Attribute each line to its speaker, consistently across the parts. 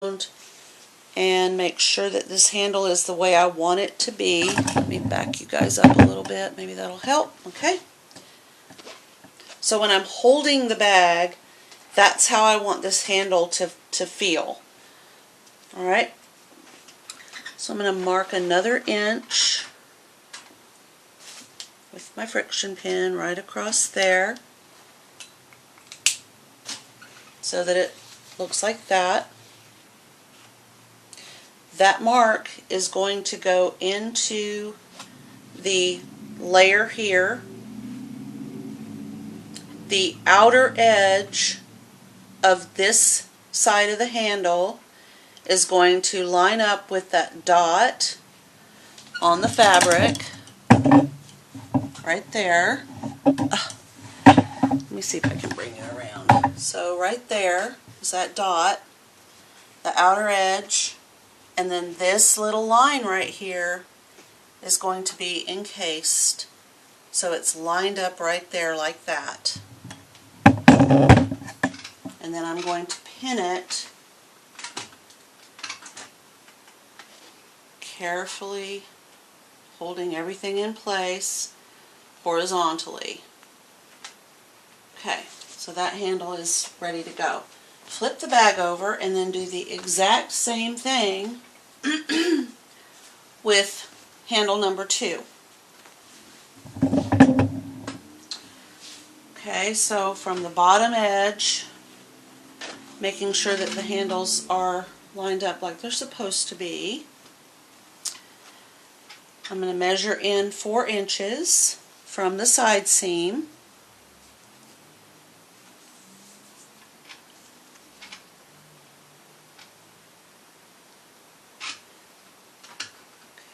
Speaker 1: and make sure that this handle is the way I want it to be. Let me back you guys up a little bit. Maybe that'll help. Okay. So when I'm holding the bag, that's how I want this handle to feel. Alright. So I'm going to mark another inch with my friction pin right across there so that it looks like that. That mark is going to go into the layer here. The outer edge of this side of the handle is going to line up with that dot on the fabric right there. Let me see if I can bring it around. So right there is that dot, the outer edge, and then this little line right here is going to be encased. So it's lined up right there like that. And then I'm going to pin it carefully, holding everything in place horizontally. Okay, so that handle is ready to go. Flip the bag over and then do the exact same thing with handle number 2. Okay, so from the bottom edge, making sure that the handles are lined up like they're supposed to be, I'm going to measure in 4 inches from the side seam.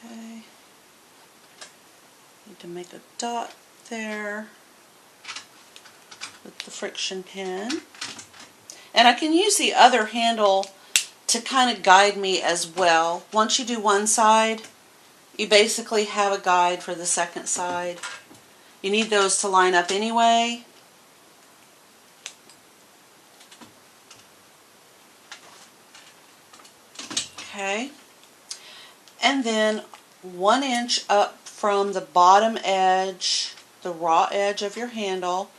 Speaker 1: Okay, need to make a dot there with the friction pin. And I can use the other handle to kind of guide me as well. Once you do one side, you basically have a guide for the second side. You need those to line up anyway. Okay. And then 1 inch up from the bottom edge, the raw edge of your handle,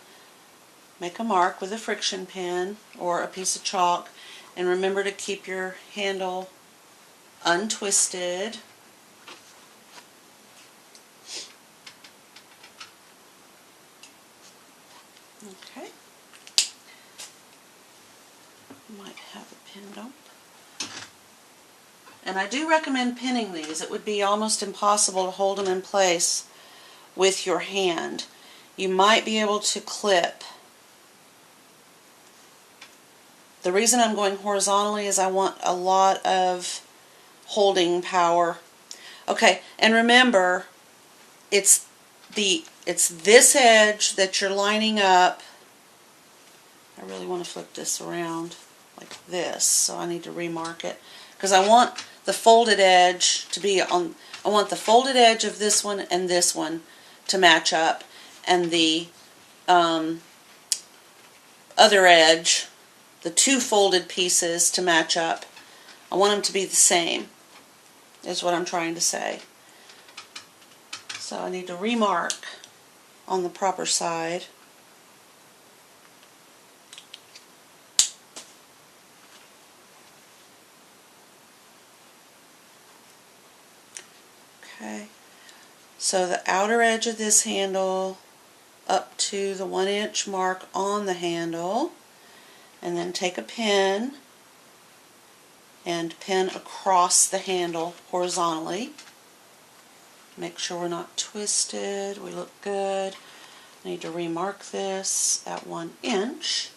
Speaker 1: make a mark with a friction pin or a piece of chalk, and remember to keep your handle untwisted. Okay. Might have a pin, don't. And I do recommend pinning these. It would be almost impossible to hold them in place with your hand. You might be able to clip. The reason I'm going horizontally is I want a lot of holding power. Okay, and remember, it's this edge that you're lining up. I really want to flip this around like this, so I need to remark it because I want the folded edge to be on. I want the folded edge of this one and this one to match up, and the other edge, the 2 folded pieces, to match up. I want them to be the same, is what I'm trying to say. So I need to remark on the proper side. Okay, so the outer edge of this handle up to the 1 inch mark on the handle, and then take a pin and pin across the handle horizontally. Make sure we're not twisted. We look good. I need to remark this at 1 inch.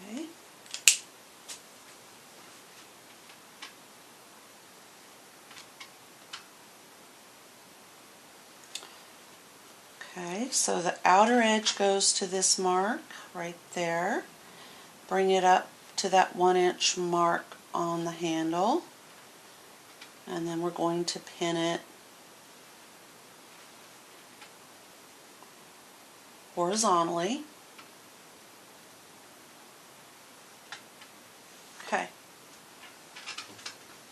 Speaker 1: Okay. Okay, so the outer edge goes to this mark right there. Bring it up to that 1 inch mark on the handle, and then we're going to pin it horizontally. Okay.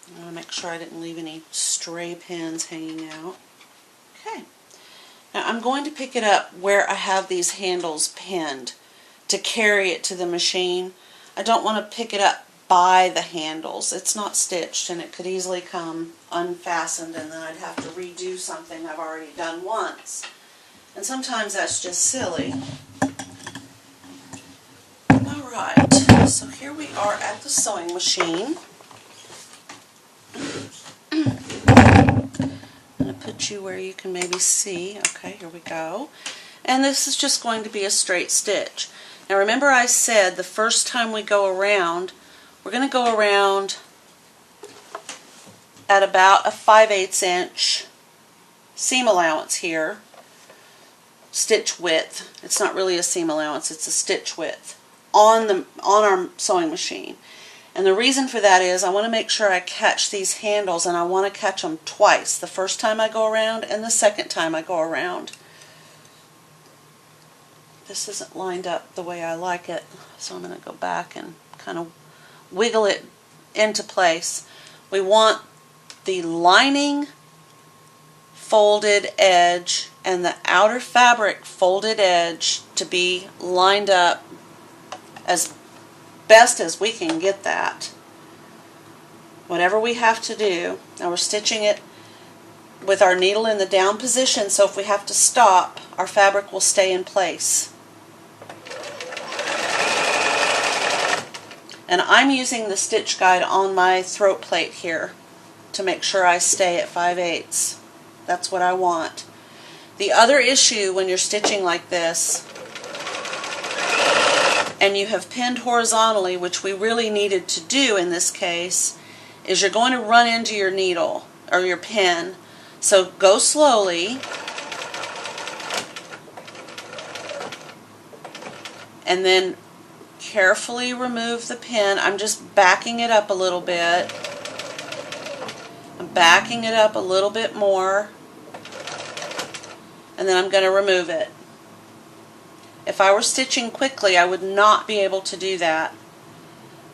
Speaker 1: I want to make sure I didn't leave any stray pins hanging out. Okay. Now I'm going to pick it up where I have these handles pinned to carry it to the machine. I don't want to pick it up by the handles. It's not stitched and it could easily come unfastened and then I'd have to redo something I've already done once. And sometimes that's just silly. Alright, so here we are at the sewing machine. I'm going to put you where you can maybe see. Okay, here we go. And this is just going to be a straight stitch. Now remember I said the first time we go around, we're going to go around at about a 5/8 inch seam allowance here. Stitch width. It's not really a seam allowance, it's a stitch width on our sewing machine. And the reason for that is I want to make sure I catch these handles, and I want to catch them twice. The first time I go around and the second time I go around. This isn't lined up the way I like it, so I'm going to go back and kind of wiggle it into place. We want the lining folded edge and the outer fabric folded edge to be lined up as best as we can get that. Whatever we have to do. Now we're stitching it with our needle in the down position, so if we have to stop, our fabric will stay in place. And I'm using the stitch guide on my throat plate here to make sure I stay at 5/8. That's what I want. The other issue when you're stitching like this, and you have pinned horizontally, which we really needed to do in this case, is you're going to run into your needle or your pin. So go slowly and then carefully remove the pin. I'm just backing it up a little bit. I'm backing it up a little bit more, and then I'm going to remove it. If I were stitching quickly, I would not be able to do that.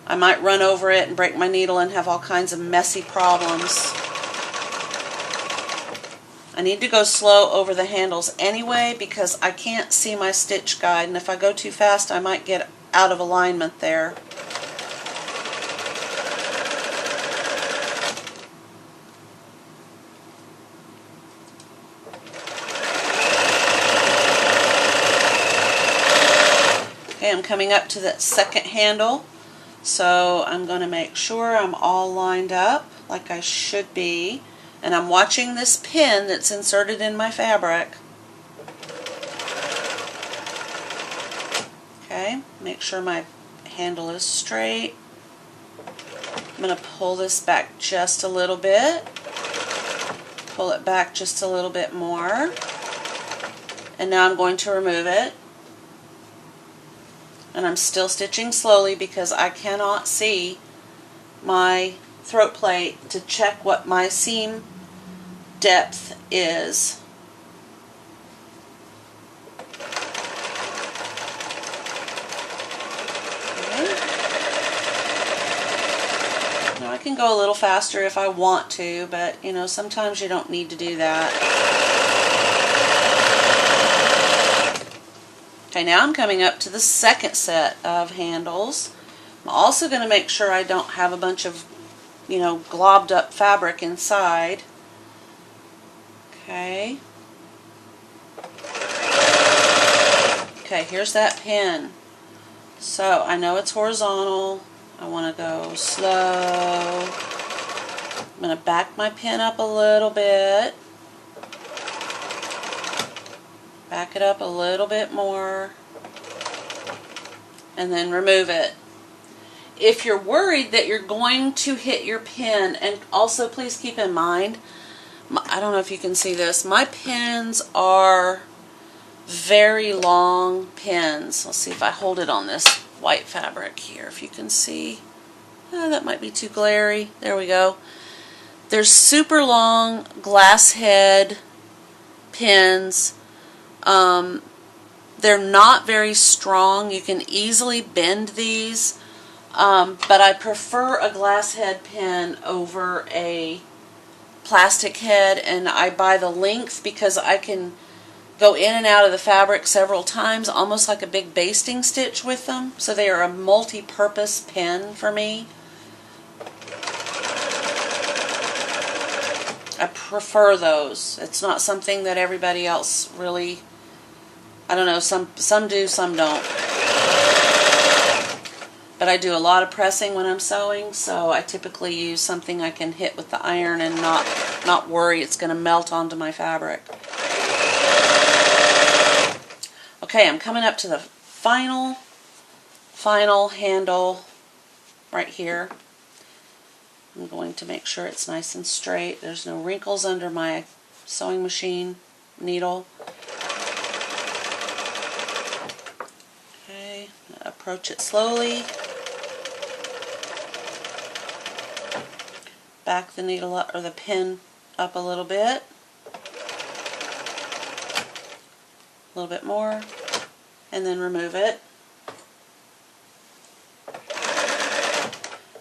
Speaker 1: I might run over it and break my needle and have all kinds of messy problems. I need to go slow over the handles anyway because I can't see my stitch guide, and if I go too fast I might get out of alignment there. Okay, I'm coming up to that second handle, so I'm going to make sure I'm all lined up like I should be, and I'm watching this pin that's inserted in my fabric. Okay, make sure my handle is straight. I'm going to pull this back just a little bit, pull it back just a little bit more, and now I'm going to remove it. And I'm still stitching slowly because I cannot see my throat plate to check what my seam depth is. Okay. Now I can go a little faster if I want to, but you know, sometimes you don't need to do that. Okay, now I'm coming up to the second set of handles. I'm also going to make sure I don't have a bunch of, you know, globbed up fabric inside. Okay. Okay, here's that pin. So I know it's horizontal. I want to go slow. I'm going to back my pin up a little bit. Back it up a little bit more, and then remove it. If you're worried that you're going to hit your pin, and also please keep in mind, I don't know if you can see this, my pins are very long pins. Let's see if I hold it on this white fabric here, if you can see. That might be too glary. There we go. They're super long glass head pins. They're not very strong. You can easily bend these. But I prefer a glass head pen over a plastic head, and I buy the length because I can go in and out of the fabric several times, almost like a big basting stitch with them. So they are a multi-purpose pen for me. I prefer those. It's not something that everybody else really, I don't know, some do, some don't. But I do a lot of pressing when I'm sewing, so I typically use something I can hit with the iron and not worry it's going to melt onto my fabric. Okay, I'm coming up to the final handle right here. I'm going to make sure it's nice and straight. There's no wrinkles under my sewing machine needle. Okay, approach it slowly. Back the needle up, or the pin up a little bit. A little bit more, and then remove it.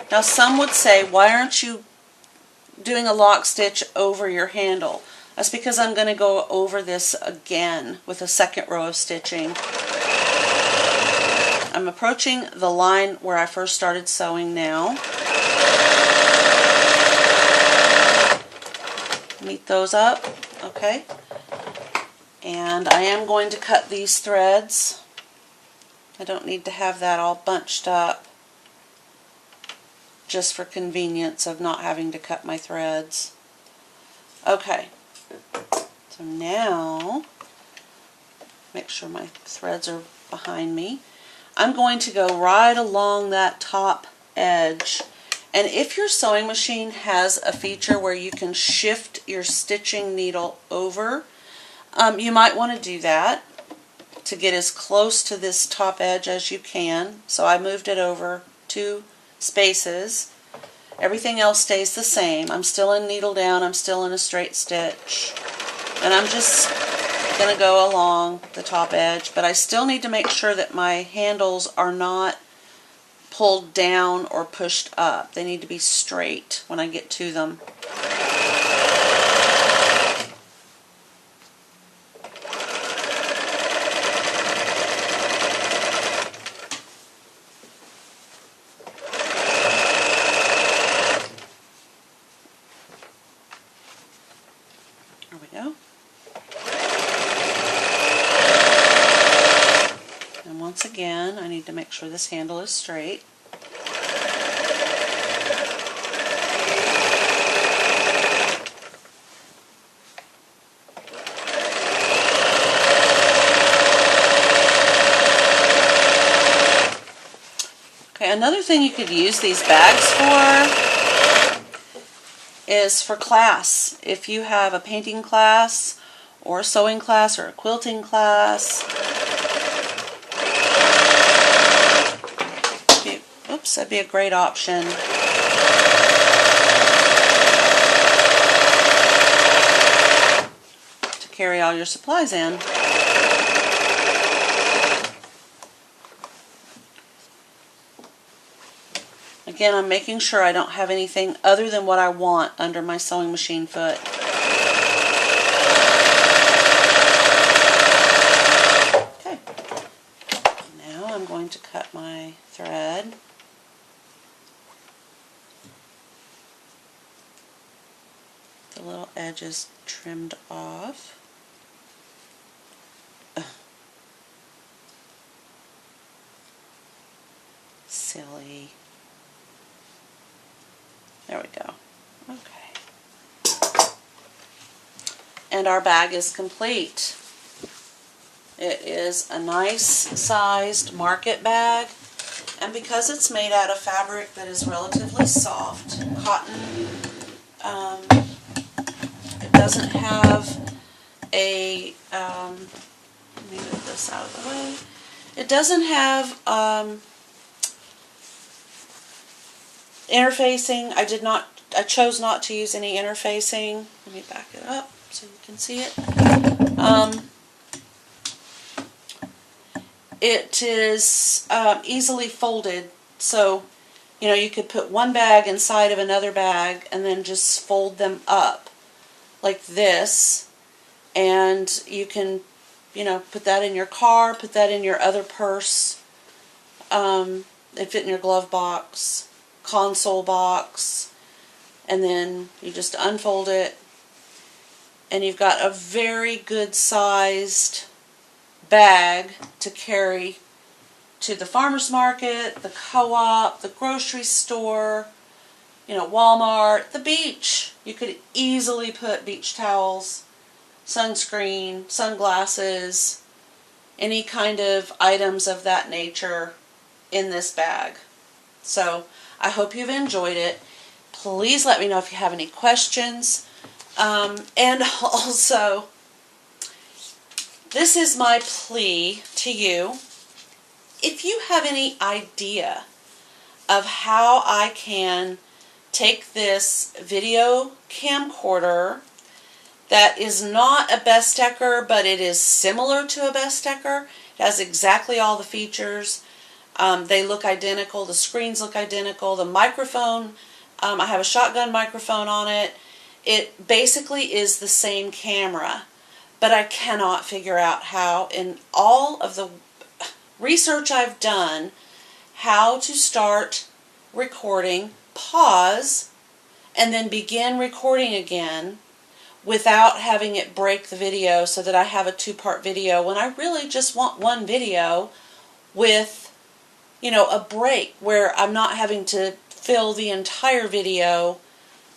Speaker 1: Now some would say, why aren't you doing a lock stitch over your handle? That's because I'm going to go over this again with a second row of stitching. I'm approaching the line where I first started sewing now. Meet those up, okay? And I am going to cut these threads. I don't need to have that all bunched up, just for convenience of not having to cut my threads. Okay, so now, make sure my threads are behind me. I'm going to go right along that top edge. And if your sewing machine has a feature where you can shift your stitching needle over, you might want to do that to get as close to this top edge as you can. So I moved it over 2 spaces. Everything else stays the same. I'm still in needle down, I'm still in a straight stitch. And I'm just going to go along the top edge, but I still need to make sure that my handles are not pulled down or pushed up. They need to be straight when I get to them. There we go. And once again, I need to make sure this handle is straight. Okay, another thing you could use these bags for is for class. If you have a painting class or a sewing class or a quilting class, that'd be a great option. To carry all your supplies in. Again, I'm making sure I don't have anything other than what I want under my sewing machine foot. Okay. Now I'm going to cut my thread. The little edge is trimmed off. Silly. There we go. Okay. And our bag is complete. It is a nice sized market bag, and because it's made out of fabric that is relatively soft, cotton, it doesn't have a, let me move this out of the way. It doesn't have interfacing. I chose not to use any interfacing. Let me back it up so you can see it. It is easily folded, so You know, you could put one bag inside of another bag and then just fold them up like this, and you can, you know, put that in your car, put that in your other purse. They fit in your glove box, console box, and then you just unfold it, and you've got a very good sized bag to carry to the farmer's market, the co-op, the grocery store, you know, Walmart, the beach. You could easily put beach towels, sunscreen, sunglasses, any kind of items of that nature in this bag. So I hope you've enjoyed it. Please let me know if you have any questions. And also, this is my plea to you. If you have any idea of how I can take this video camcorder that is not a Bestecker, but it is similar to a Bestecker, it has exactly all the features. They look identical, the screens look identical, the microphone, I have a shotgun microphone on it. It basically is the same camera, but I cannot figure out how, in all of the research I've done, how to start recording, pause, and then begin recording again without having it break the video so that I have a two-part video when I really just want one video with, you know, a break where I'm not having to fill the entire video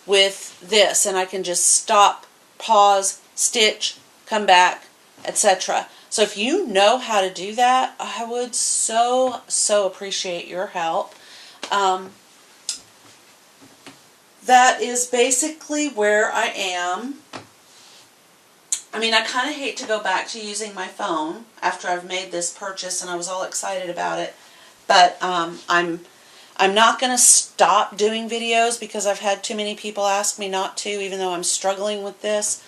Speaker 1: with this, and I can just stop, pause, stitch, come back, etc. So if you know how to do that, I would so appreciate your help. That is basically where I am. I mean, I kind of hate to go back to using my phone after I've made this purchase and I was all excited about it, but I'm not going to stop doing videos because I've had too many people ask me not to, even though I'm struggling with this.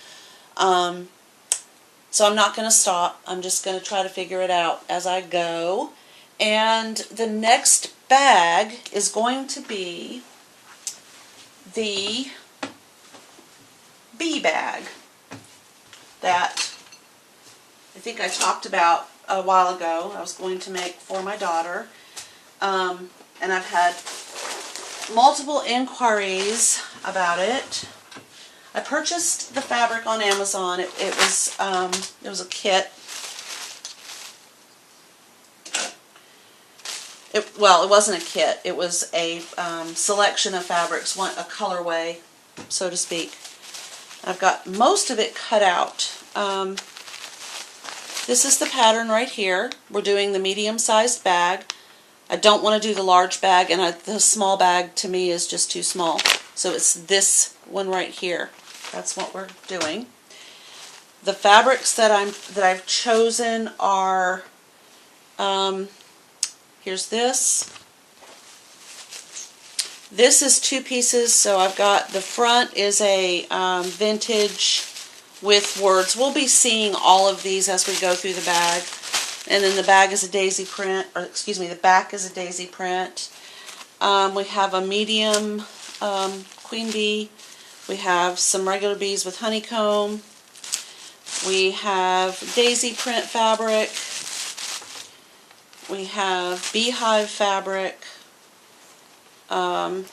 Speaker 1: So I'm not going to stop. I'm just going to try to figure it out as I go. And the next bag is going to be the bee bag that I think I talked about a while ago. I was going to make for my daughter. And I've had multiple inquiries about it. I purchased the fabric on Amazon. It was a kit. Well, it wasn't a kit. It was a selection of fabrics, a colorway, so to speak. I've got most of it cut out. This is the pattern right here. We're doing the medium-sized bag. I don't want to do the large bag, and the small bag to me is just too small. So it's this one right here. That's what we're doing. The fabrics that I've chosen are, here's this. This is two pieces, so I've got the front is a vintage with words. We'll be seeing all of these as we go through the bag. And then the bag is a daisy print, or excuse me, the back is a daisy print. We have a medium queen bee. We have some regular bees with honeycomb. We have daisy print fabric. We have beehive fabric. And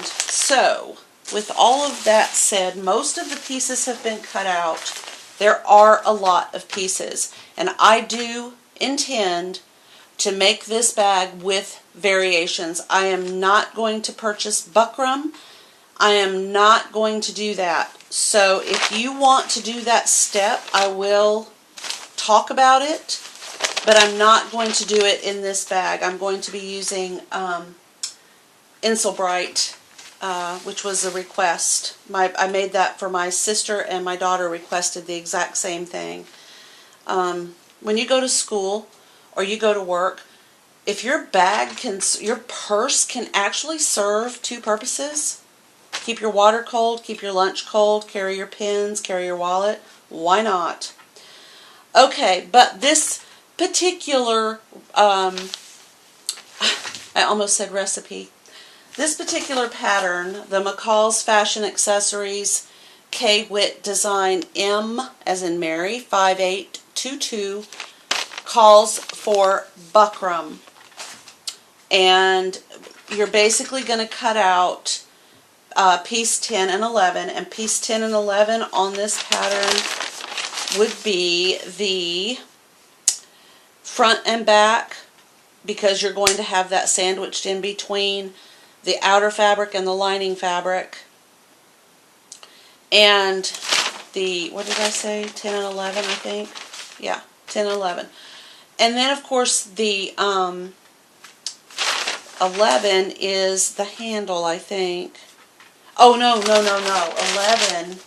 Speaker 1: so, with all of that said, most of the pieces have been cut out. There are a lot of pieces, and I do intend to make this bag with variations. I am not going to purchase buckram. I am not going to do that. So if you want to do that step, I will talk about it, but I'm not going to do it in this bag. I'm going to be using Ensel Brite, which was a request. I made that for my sister, and my daughter requested the exact same thing. When you go to school or you go to work, if your purse can actually serve two purposes, keep your water cold, keep your lunch cold, carry your pens, carry your wallet, why not? Okay, but this particular I almost said recipe. This particular pattern, the McCall's Fashion Accessories K Witt Design M, as in Mary, 5822, calls for buckram. And you're basically going to cut out piece 10 and 11. And piece 10 and 11 on this pattern would be the front and back, because you're going to have that sandwiched in between the outer fabric and the lining fabric. And the, what did I say, 10 and 11, I think? Yeah, 10 and 11. And then, of course, the 11 is the handle, I think. Oh, no. 11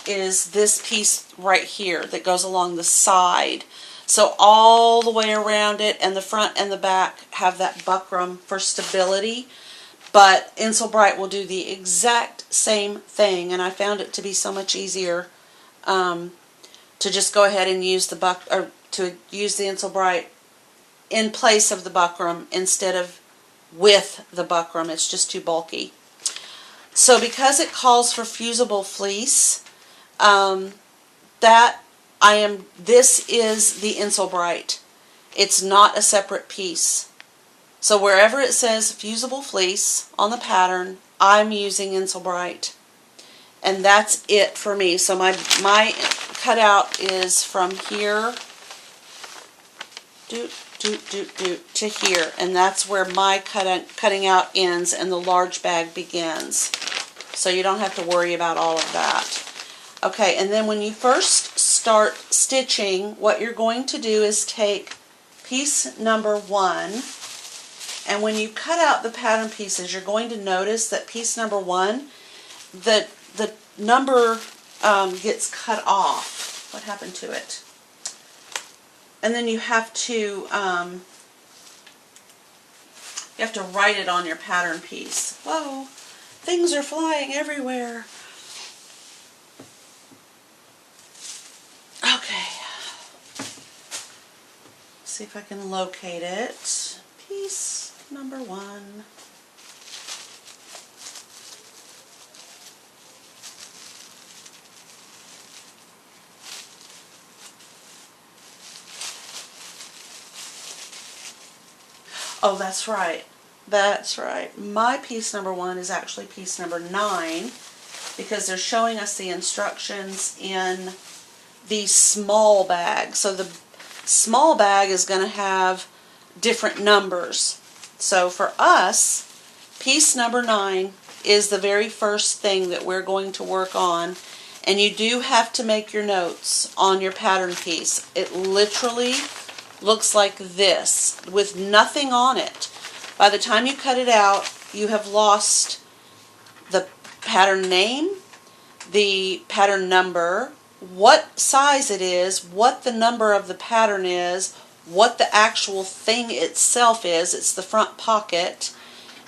Speaker 1: is this piece right here that goes along the side. So all the way around it, and the front and the back have that buckram for stability. But Ensel Brite will do the exact same thing, and I found it to be so much easier to just go ahead and use the use the Ensel Brite in place of the buckram instead of with the buckram. It's just too bulky. So because it calls for fusible fleece, this is the Ensel Brite. It's not a separate piece. So wherever it says fusible fleece on the pattern, I'm using Ensel Brite. And that's it for me. So my cutout is from here to here. And that's where my cutting out ends and the large bag begins. So you don't have to worry about all of that. Okay, and then when you first start stitching, what you're going to do is take piece number 1, and when you cut out the pattern pieces, you're going to notice that piece number 1, the number gets cut off. What happened to it? And then you have to write it on your pattern piece. Whoa, things are flying everywhere. Okay, see if I can locate it. Piece number 1. Oh, that's right. That's right. My piece number 1 is actually piece number 9, because they're showing us the instructions in the small bag. So the small bag is going to have different numbers. So for us, piece number 9 is the very first thing that we're going to work on. And you do have to make your notes on your pattern piece. It literally looks like this with nothing on it. By the time you cut it out, you have lost the pattern name, the pattern number, what size it is, what the number of the pattern is, what the actual thing itself is. It's the front pocket,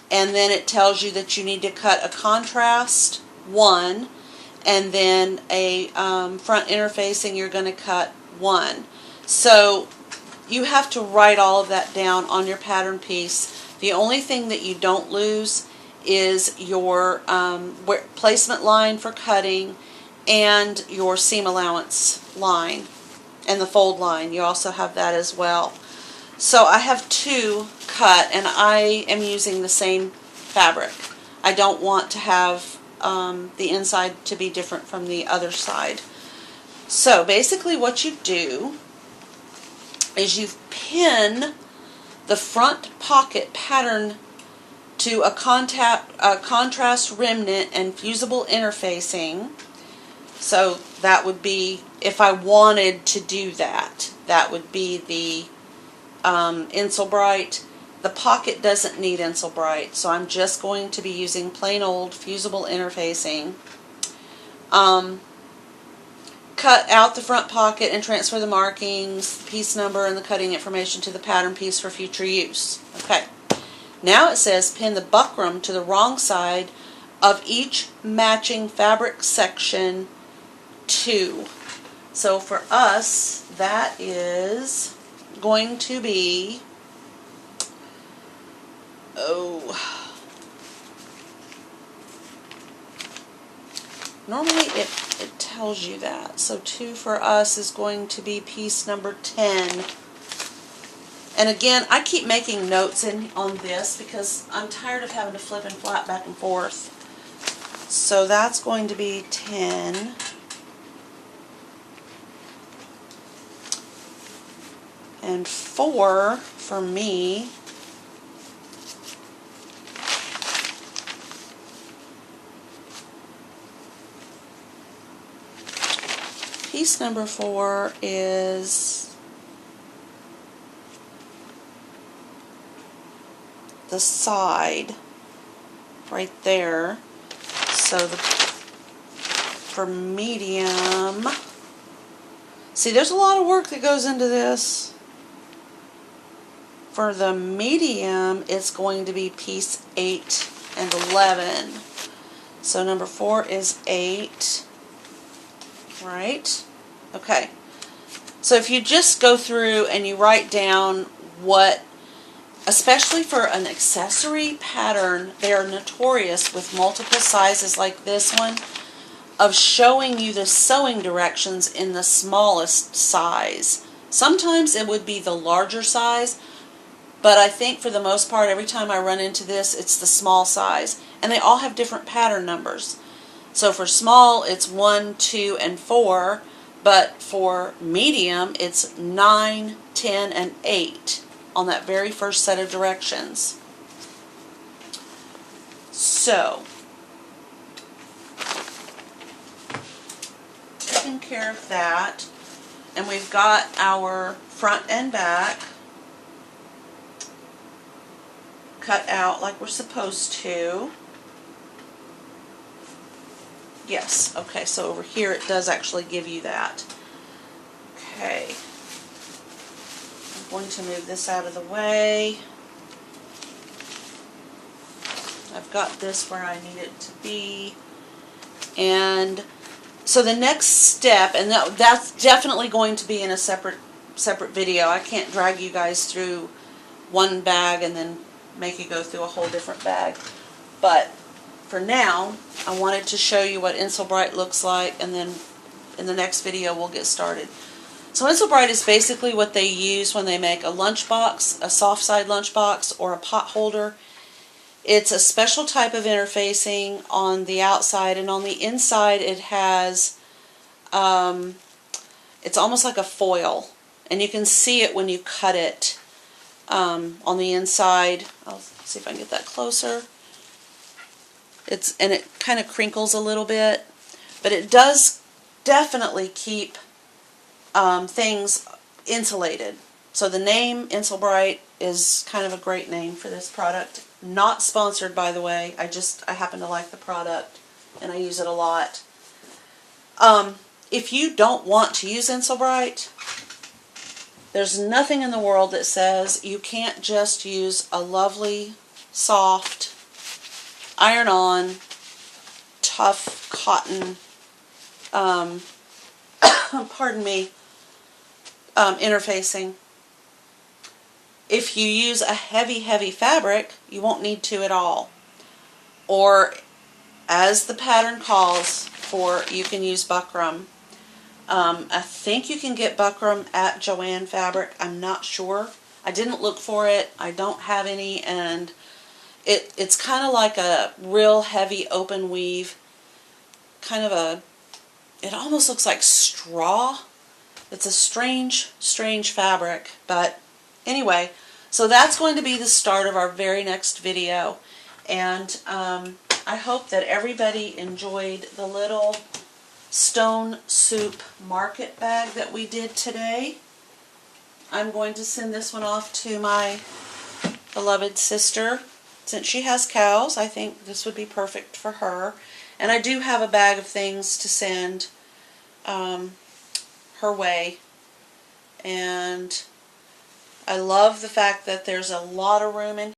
Speaker 1: and then it tells you that you need to cut a contrast 1, and then a front interfacing you're going to cut 1. So you have to write all of that down on your pattern piece. The only thing that you don't lose is your placement line for cutting and your seam allowance line and the fold line. You also have that as well. So I have 2 cut, and I am using the same fabric. I don't want to have the inside to be different from the other side. So basically what you do is you pin the front pocket pattern to a contrast remnant and fusible interfacing. So that would be, if I wanted to do that, that would be the Ensel Brite. The pocket doesn't need Ensel Brite, so I'm just going to be using plain old fusible interfacing. Cut out the front pocket and transfer the markings, piece number, and the cutting information to the pattern piece for future use. Okay. Now it says pin the buckram to the wrong side of each matching fabric section 2. So for us, that is going to be Oh. Normally it tells you that. So 2 for us is going to be piece number 10. And again, I keep making notes on this because I'm tired of having to flip and flap back and forth. So that's going to be 10. And 4 for me. Piece number 4 is the side right there. So for medium, see, there's a lot of work that goes into this. For the medium, it's going to be piece 8 and 11. So number 4 is 8. Right? Okay. So if you just go through and you write down what, especially for an accessory pattern, they are notorious with multiple sizes like this one, of showing you the sewing directions in the smallest size. Sometimes it would be the larger size, but I think for the most part, every time I run into this, it's the small size. And they all have different pattern numbers. So for small, it's 1, 2, and 4, but for medium, it's 9, 10, and 8 on that very first set of directions. So, taking care of that, and we've got our front and back cut out like we're supposed to. Yes, okay, so over here it does actually give you that. Okay. I'm going to move this out of the way. I've got this where I need it to be. And so the next step, and that's definitely going to be in a separate video. I can't drag you guys through one bag and then make you go through a whole different bag. But for now, I wanted to show you what Ensel Brite looks like, and then in the next video we'll get started. So Ensel Brite is basically what they use when they make a lunchbox, a soft side lunchbox, or a pot holder. It's a special type of interfacing on the outside, and on the inside it has, it's almost like a foil, and you can see it when you cut it on the inside. I'll see if I can get that closer. And it kind of crinkles a little bit, but it does definitely keep things insulated. So the name Ensel Brite is kind of a great name for this product. Not sponsored, by the way. I happen to like the product and I use it a lot. If you don't want to use Ensel Brite, there's nothing in the world that says you can't just use a lovely, soft, iron-on, tough cotton, pardon me, interfacing. If you use a heavy fabric, you won't need to at all. Or, as the pattern calls for, you can use buckram. I think you can get buckram at Joann Fabric. I'm not sure. I didn't look for it. I don't have any, and it's kind of like a real heavy open weave. Kind of it almost looks like straw. It's a strange fabric, but anyway, so that's going to be the start of our very next video, and I hope that everybody enjoyed the little stone soup market bag that we did today. I'm going to send this one off to my beloved sister. Since she has cows, I think this would be perfect for her. And I do have a bag of things to send her way. And I love the fact that there's a lot of room in